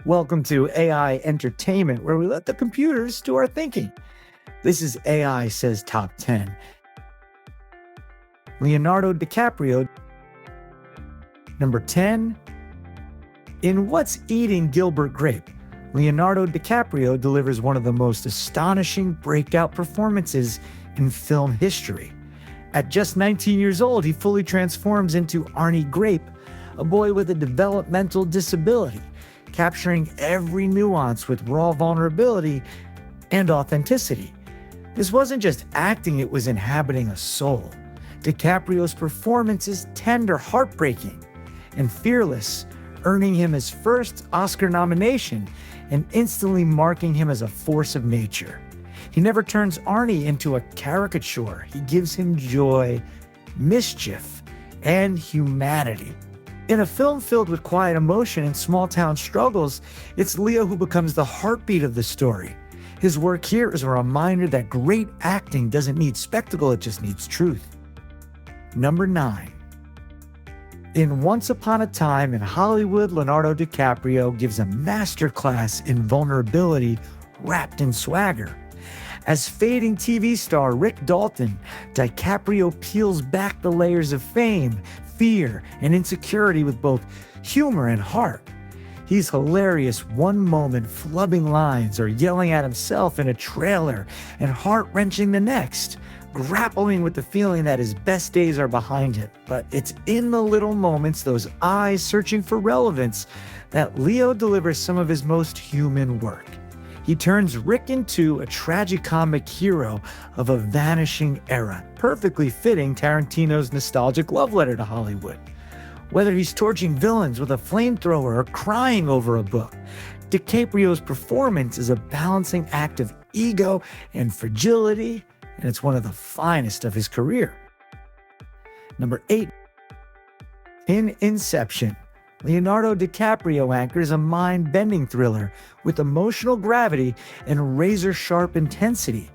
Welcome to AI Entertainment, where we let the computers do our thinking. This is AI Says Top 10. Leonardo DiCaprio. Number 10. In What's Eating Gilbert Grape, Leonardo DiCaprio delivers one of the most astonishing breakout performances in film history. At just 19 years old, he fully transforms into Arnie Grape, a boy with a developmental disability, capturing every nuance with raw vulnerability and authenticity. This wasn't just acting, it was inhabiting a soul. DiCaprio's performance is tender, heartbreaking, and fearless, earning him his first Oscar nomination and instantly marking him as a force of nature. He never turns Arnie into a caricature. He gives him joy, mischief, and humanity. In a film filled with quiet emotion and small-town struggles, it's Leo who becomes the heartbeat of the story. His work here is a reminder that great acting doesn't need spectacle, it just needs truth. Number 9. In Once Upon a Time in Hollywood, Leonardo DiCaprio gives a masterclass in vulnerability wrapped in swagger. As fading TV star Rick Dalton, DiCaprio peels back the layers of fame, fear, and insecurity with both humor and heart. He's hilarious one moment, flubbing lines or yelling at himself in a trailer, and heart-wrenching the next, grappling with the feeling that his best days are behind him. But it's in the little moments, those eyes searching for relevance, that Leo delivers some of his most human work. He turns Rick into a tragicomic hero of a vanishing era, perfectly fitting Tarantino's nostalgic love letter to Hollywood. Whether he's torching villains with a flamethrower or crying over a book, DiCaprio's performance is a balancing act of ego and fragility, and it's one of the finest of his career. Number 8. In Inception, Leonardo DiCaprio anchors a mind-bending thriller with emotional gravity and razor-sharp intensity.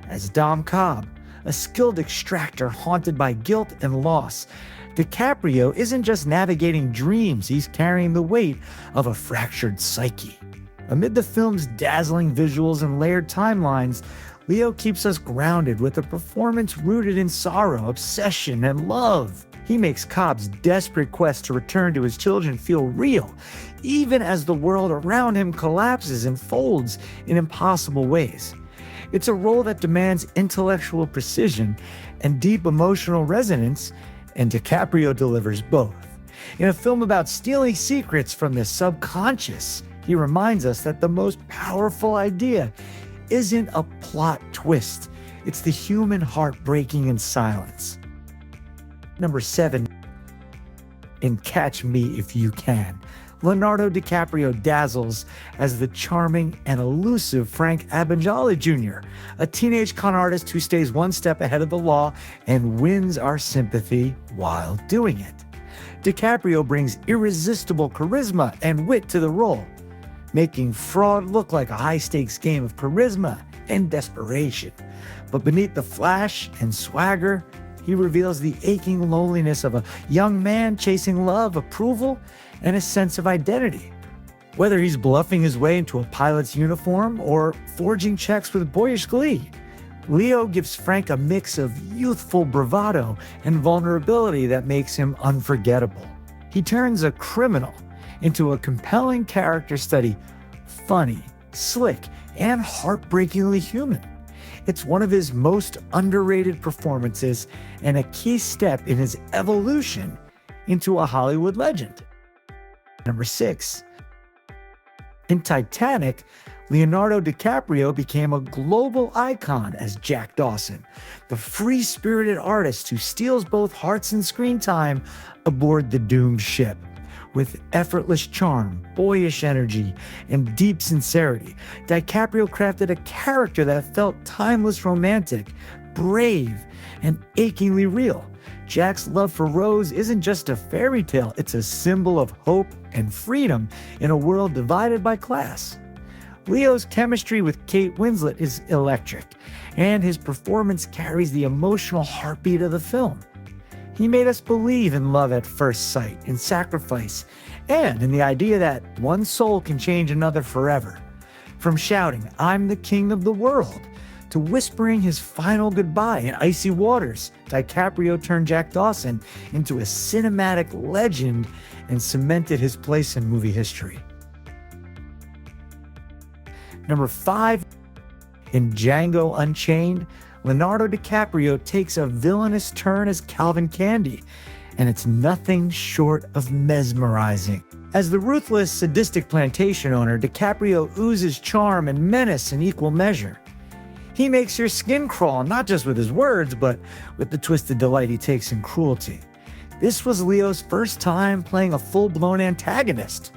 As Dom Cobb, a skilled extractor haunted by guilt and loss, DiCaprio isn't just navigating dreams, he's carrying the weight of a fractured psyche. Amid the film's dazzling visuals and layered timelines, Leo keeps us grounded with a performance rooted in sorrow, obsession, and love. He makes Cobb's desperate quest to return to his children feel real, even as the world around him collapses and folds in impossible ways. It's a role that demands intellectual precision and deep emotional resonance, and DiCaprio delivers both. In a film about stealing secrets from the subconscious, he reminds us that the most powerful idea isn't a plot twist, it's the human heart breaking in silence. Number 7. In Catch Me If You Can, Leonardo DiCaprio dazzles as the charming and elusive Frank Abagnale Jr., a teenage con artist who stays one step ahead of the law and wins our sympathy while doing it. DiCaprio brings irresistible charisma and wit to the role, making fraud look like a high-stakes game of charisma and desperation. But beneath the flash and swagger, he reveals the aching loneliness of a young man chasing love, approval, and a sense of identity. Whether he's bluffing his way into a pilot's uniform or forging checks with boyish glee, Leo gives Frank a mix of youthful bravado and vulnerability that makes him unforgettable. He turns a criminal into a compelling character study, funny, slick, and heartbreakingly human. It's one of his most underrated performances and a key step in his evolution into a Hollywood legend. Number 6. In Titanic, Leonardo DiCaprio became a global icon as Jack Dawson, the free-spirited artist who steals both hearts and screen time aboard the doomed ship. With effortless charm, boyish energy, and deep sincerity, DiCaprio crafted a character that felt timeless, romantic, brave, and achingly real. Jack's love for Rose isn't just a fairy tale, it's a symbol of hope and freedom in a world divided by class. Leo's chemistry with Kate Winslet is electric, and his performance carries the emotional heartbeat of the film. He made us believe in love at first sight, in sacrifice, and in the idea that one soul can change another forever. From shouting, "I'm the king of the world," to whispering his final goodbye in icy waters, DiCaprio turned Jack Dawson into a cinematic legend and cemented his place in movie history. Number 5, in Django Unchained, Leonardo DiCaprio takes a villainous turn as Calvin Candy, and it's nothing short of mesmerizing. As the ruthless, sadistic plantation owner, DiCaprio oozes charm and menace in equal measure. He makes your skin crawl, not just with his words, but with the twisted delight he takes in cruelty. This was Leo's first time playing a full-blown antagonist,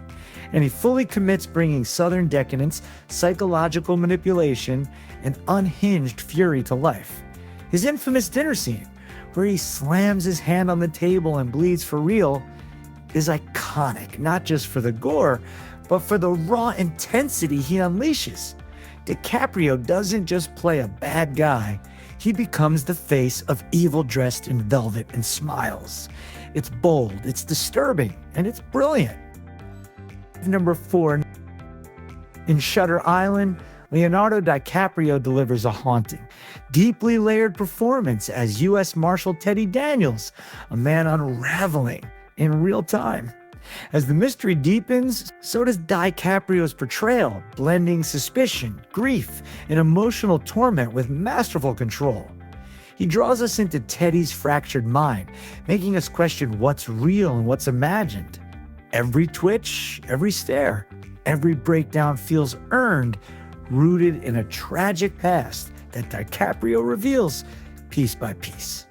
and he fully commits bringing Southern decadence, psychological manipulation, and unhinged fury to life. His infamous dinner scene, where he slams his hand on the table and bleeds for real, is iconic, not just for the gore, but for the raw intensity he unleashes. DiCaprio doesn't just play a bad guy, he becomes the face of evil dressed in velvet and smiles. It's bold, it's disturbing, and it's brilliant. Number 4, in Shutter Island, Leonardo DiCaprio delivers a haunting, deeply layered performance as U.S. Marshal Teddy Daniels, a man unraveling in real time. As the mystery deepens, so does DiCaprio's portrayal, blending suspicion, grief, and emotional torment with masterful control. He draws us into Teddy's fractured mind, making us question what's real and what's imagined. Every twitch, every stare, every breakdown feels earned, rooted in a tragic past that DiCaprio reveals piece by piece.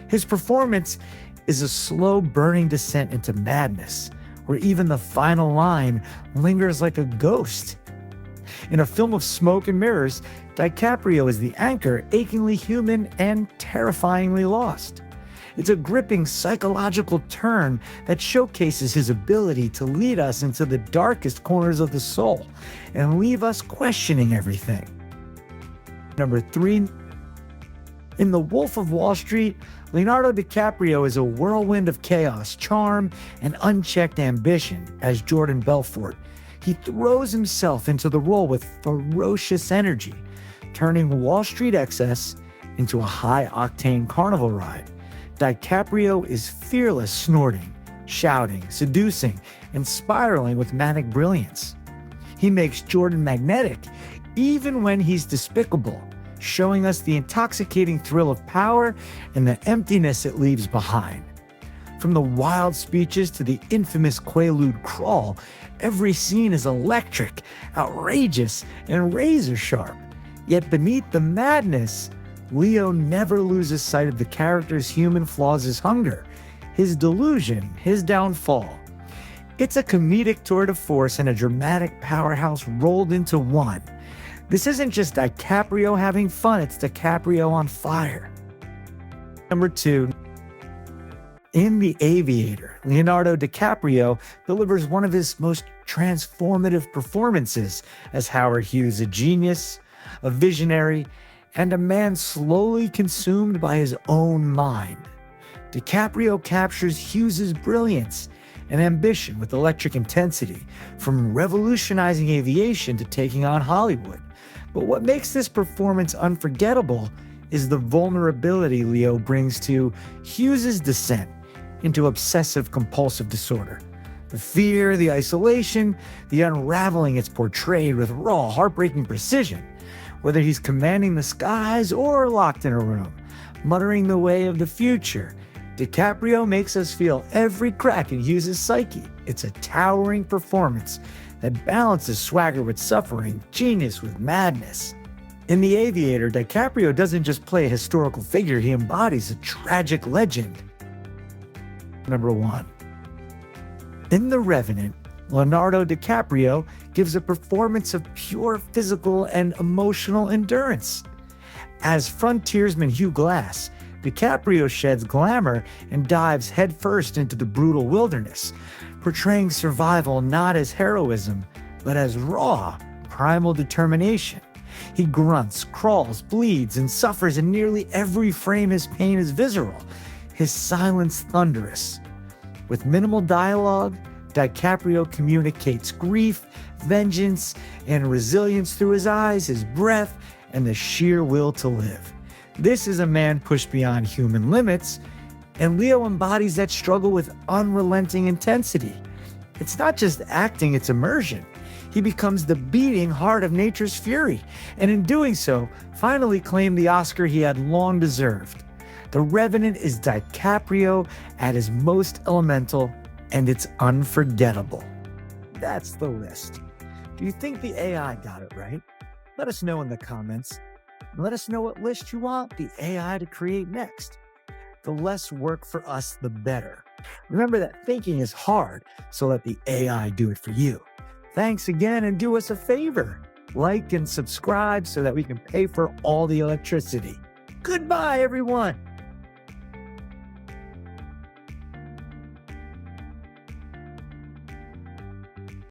His performance is a slow burning descent into madness, where even the final line lingers like a ghost. In a film of smoke and mirrors, DiCaprio is the anchor, achingly human and terrifyingly lost. It's a gripping psychological turn that showcases his ability to lead us into the darkest corners of the soul and leave us questioning everything. Number 3, in The Wolf of Wall Street, Leonardo DiCaprio is a whirlwind of chaos, charm, and unchecked ambition as Jordan Belfort. He throws himself into the role with ferocious energy, turning Wall Street excess into a high-octane carnival ride. DiCaprio is fearless, snorting, shouting, seducing, and spiraling with manic brilliance. He makes Jordan magnetic, even when he's despicable, showing us the intoxicating thrill of power and the emptiness it leaves behind. From the wild speeches to the infamous Quaalude crawl, every scene is electric, outrageous, and razor-sharp. Yet beneath the madness, Leo never loses sight of the character's human flaws, his hunger, his delusion, his downfall. It's a comedic tour de force and a dramatic powerhouse rolled into one. This isn't just DiCaprio having fun, it's DiCaprio on fire. Number 2, in The Aviator, Leonardo DiCaprio delivers one of his most transformative performances as Howard Hughes, a genius, a visionary, and a man slowly consumed by his own mind. DiCaprio captures Hughes's brilliance and ambition with electric intensity, from revolutionizing aviation to taking on Hollywood. But what makes this performance unforgettable is the vulnerability Leo brings to Hughes's descent into obsessive-compulsive disorder. The fear, the isolation, the unraveling it's portrayed with raw, heartbreaking precision. Whether he's commanding the skies or locked in a room, muttering the way of the future, DiCaprio makes us feel every crack in Hughes' psyche. It's a towering performance that balances swagger with suffering, genius with madness. In The Aviator, DiCaprio doesn't just play a historical figure, he embodies a tragic legend. Number 1. In The Revenant, Leonardo DiCaprio gives a performance of pure physical and emotional endurance. As frontiersman Hugh Glass, DiCaprio sheds glamour and dives headfirst into the brutal wilderness, portraying survival not as heroism, but as raw, primal determination. He grunts, crawls, bleeds, and suffers in nearly every frame his pain is visceral. his silence thunderous. With minimal dialogue, DiCaprio communicates grief, vengeance, and resilience through his eyes, his breath, and the sheer will to live. This is a man pushed beyond human limits, and Leo embodies that struggle with unrelenting intensity. It's not just acting, it's immersion. He becomes the beating heart of nature's fury, and in doing so, finally claimed the Oscar he had long deserved. The Revenant is DiCaprio at his most elemental, and it's unforgettable. That's the list. Do you think the AI got it right? Let us know in the comments. Let us know what list you want the AI to create next. The less work for us, the better. Remember that thinking is hard, so let the AI do it for you. Thanks again, and do us a favor. Like and subscribe so that we can pay for all the electricity. Goodbye, everyone.